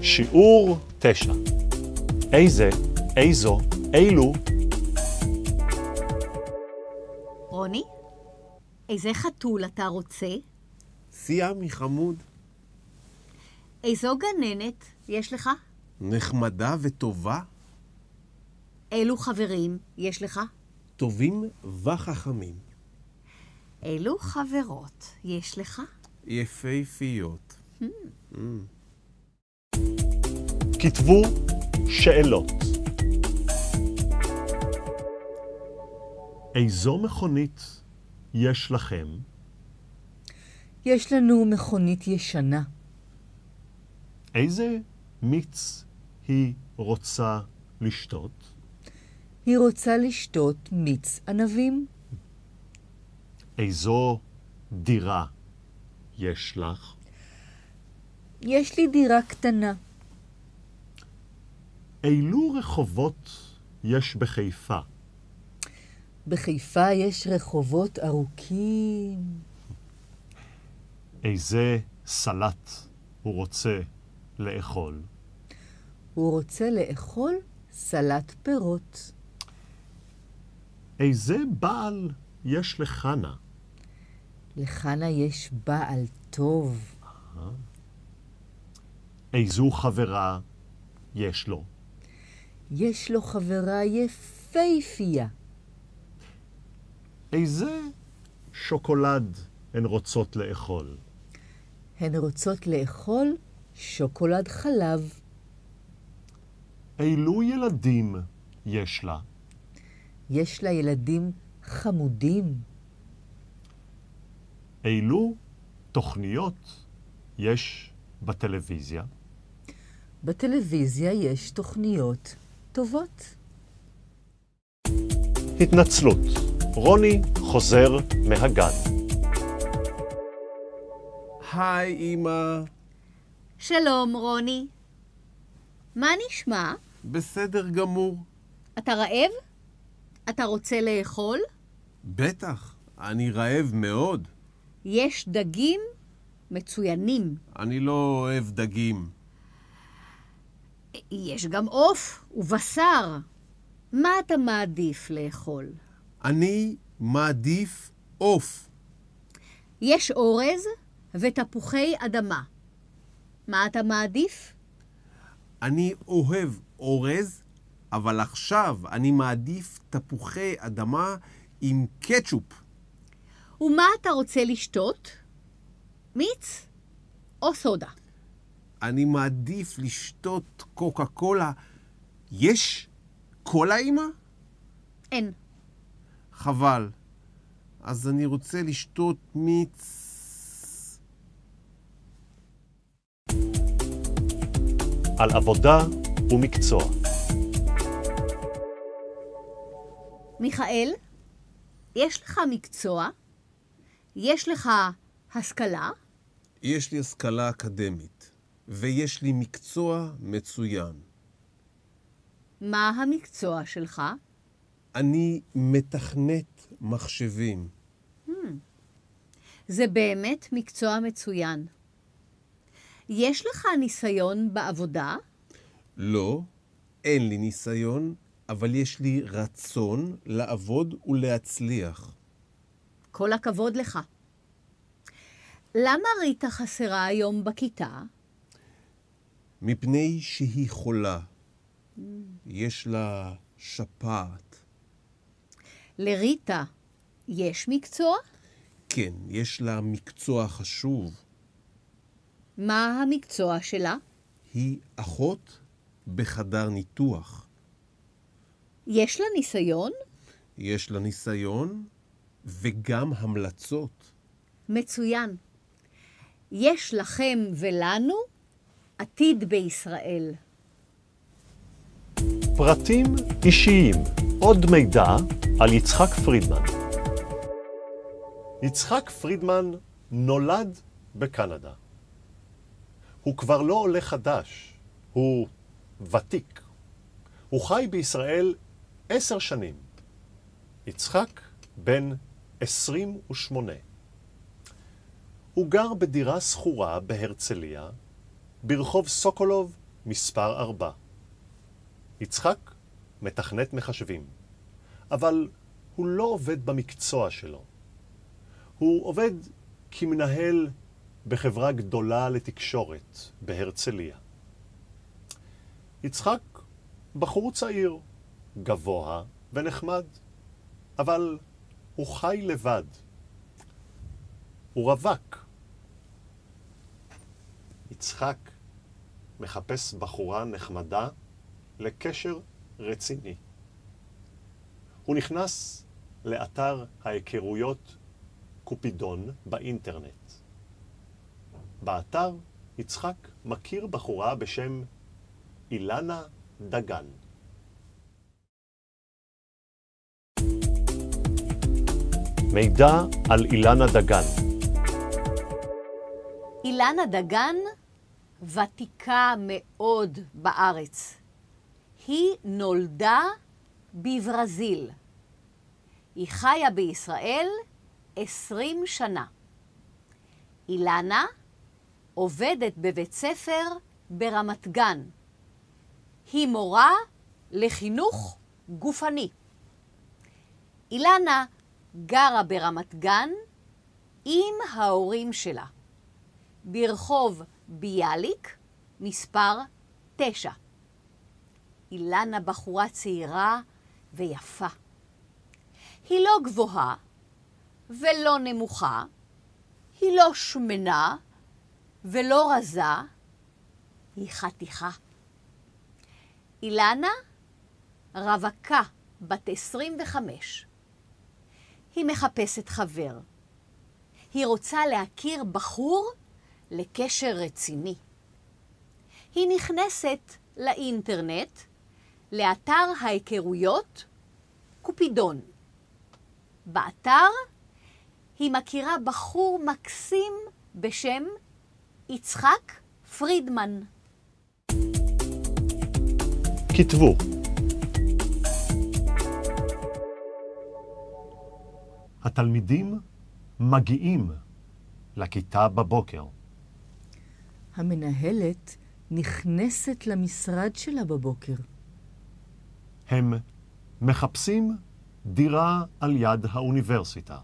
שיעור 9. איזה, איזו, אילו. רוני, איזה חתול אתה רוצה? סיאמי חמוד. איזו גננת יש לך? נחמדה וטובה. אילו חברים יש לך? טובים וחכמים. אילו חברות יש לך? יפהפיות. כתבו שאלות. איזו מכונית יש לכם? יש לנו מכונית ישנה. איזה מיץ היא רוצה לשתות? היא רוצה לשתות מיץ ענבים. איזו דירה יש לך? יש לי דירה קטנה. אילו רחובות יש בחיפה? בחיפה יש רחובות ארוכים. איזה סלט הוא רוצה לאכול? הוא רוצה לאכול סלט פירות. איזה בעל יש לחנה? לחנה יש בעל טוב. איזו חברה יש לו? יש לו חברה יפהפייה. איזה שוקולד הן רוצות לאכול? הן רוצות לאכול שוקולד חלב. אילו ילדים יש לה? יש לה ילדים חמודים. אילו תוכניות יש בטלוויזיה? בטלוויזיה יש תוכניות טובות. התנצלות. רוני חוזר מהגן. היי אמא. שלום, רוני. מה נשמע? בסדר גמור. אתה רעב? אתה רוצה לאכול? בטח, אני רעב מאוד. יש דגים מצוינים. אני לא אוהב דגים. יש גם עוף ובשר. מה אתה מעדיף לאכול? אני מעדיף עוף. יש אורז ותפוחי אדמה. מה אתה מעדיף? אני אוהב אורז, אבל עכשיו אני מעדיף תפוחי אדמה עם קטשופ. ומה אתה רוצה לשתות? מיץ או סודה? אני מעדיף לשתות קוקה קולה. יש קולה, אמא? אין. חבל. אז אני רוצה לשתות מיץ. על עבודה ומקצוע. מיכאל, יש לך מקצוע? יש לך השכלה? יש לי השכלה אקדמית, ויש לי מקצוע מצוין. מה המקצוע שלך? אני מתכנת מחשבים. זה באמת מקצוע מצוין. יש לך ניסיון בעבודה? לא, אין לי ניסיון, אבל יש לי רצון לעבוד ולהצליח. כל הכבוד לך. למה ריטה חסרה היום בכיתה? מפני שהיא חולה. יש לה שפעת. לריטה יש מקצוע? כן, יש לה מקצוע חשוב. מה המקצוע שלה? היא אחות בחדר ניתוח. יש לה ניסיון? יש לה ניסיון וגם המלצות. מצוין. יש לכם ולנו עתיד בישראל. פרטים אישיים. עוד מידע על יצחק פרידמן. יצחק פרידמן נולד בקנדה. הוא כבר לא עולה חדש, הוא ותיק. הוא חי בישראל 10 שנים. יצחק בן 28. הוא גר בדירה סחורה בהרצליה, ברחוב סוקולוב מספר 4. יצחק מתכנת מחשבים, אבל הוא לא עובד במקצוע שלו. הוא עובד כמנהל בחברה גדולה לתקשורת בהרצליה. יצחק בחור צעיר, גבוה ונחמד, אבל הוא חי לבד. הוא רווק. יצחק מחפש בחורה נחמדה לקשר רציני. הוא נכנס לאתר ההיכרויות קופידון באינטרנט. באתר יצחק מכיר בחורה בשם אילנה דגן. מידע על אילנה דגן. אילנה דגן ותיקה מאוד בארץ. היא נולדה בברזיל. היא חיה בישראל 20 שנה. אילנה עובדת בבית ספר ברמת גן. היא מורה לחינוך גופני. אילנה גרה ברמת גן עם ההורים שלה, ברחוב ביאליק, מספר 9. אילנה בחורה צעירה ויפה. היא לא גבוהה ולא נמוכה, היא לא שמנה ולא רזה, היא חתיכה. אילנה רווקה בת 25. היא מחפשת חבר. היא רוצה להכיר בחור לקשר רציני. היא נכנסת לאינטרנט, לאתר ההיכרויות קופידון. באתר היא מכירה בחור מקסים בשם יצחק פרידמן. כתבו התלמידים מגיעים לכיתה בבוקר. המנהלת נכנסת למשרד שלה בבוקר. הם מחפשים דירה על יד האוניברסיטה.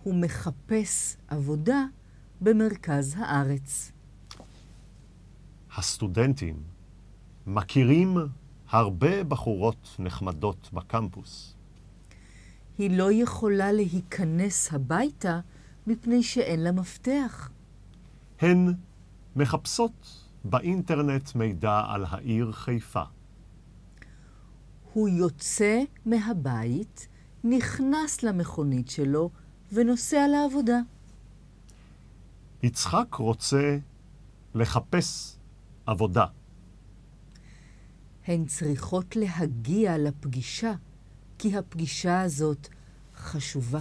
הוא מחפש עבודה במרכז הארץ. הסטודנטים מכירים הרבה בחורות נחמדות בקמפוס. היא לא יכולה להיכנס הביתה מפני שאין לה מפתח. הן מחפשות באינטרנט מידע על העיר חיפה. הוא יוצא מהבית, נכנס למכונית שלו ונוסע לעבודה. יצחק רוצה לחפש עבודה. הן צריכות להגיע לפגישה, כי הפגישה הזאת חשובה.